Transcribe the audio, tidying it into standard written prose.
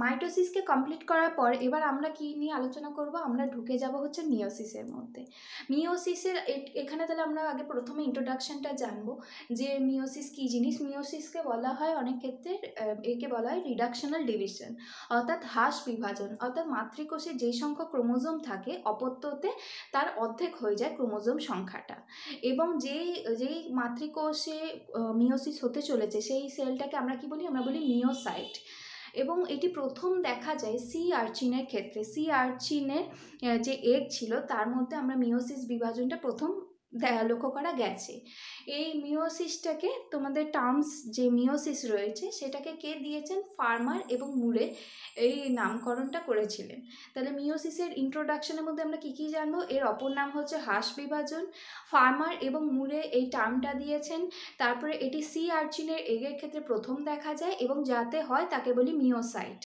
মাইটোসিসকে complete করার পর এবার আমরা কি নিয়ে আলোচনা করব, আমরা ঢুকে যাব হচ্ছে মিওসিসের মধ্যে। মিওসিসের এখানে তাহলে আমরা আগে প্রথমে ইন্ট্রোডাকশনটা জানবো যে মিওসিস কী জিনিস। মিওসিসকে বলা হয় অনেক ক্ষেত্রে, একে বলা হয় রিডাকশনাল ডিভিশন, অর্থাৎ হ্রাস বিভাজন, অর্থাৎ মাতৃকোষে যেই সংখ্যক ক্রোমোজোম থাকে অপত্যতে তার অর্ধেক হয়ে যায় ক্রোমোজোম সংখ্যাটা, এবং যেই মাতৃকোষে মিওসিস হতে চলেছে সেই সেলটাকে আমরা কি বলি, আমরা বলি মিওসাইট। এবং এটি প্রথম দেখা যায় সি আর্চিনের ক্ষেত্রে। সি আর্চিনের যে এগ ছিল তার মধ্যে আমরা মিওসিস বিভাজনটা প্রথম লক্ষ্য করা গেছে। এই মিওসিসটাকে তোমাদের টার্মস যে মিওসিস রয়েছে সেটাকে কে দিয়েছেন, ফার্মার এবং মুরে এই নামকরণটা করেছিলেন। তাহলে মিওসিসের ইন্ট্রোডাকশনের মধ্যে আমরা কী কী জানবো, এর অপর নাম হচ্ছে হ্রাস বিভাজন, ফার্মার এবং মুরে এই টার্মটা দিয়েছেন। তারপরে এটি সি আর্চিনের এগের ক্ষেত্রে প্রথম দেখা যায় এবং যাতে হয় তাকে বলি মিওসাইট।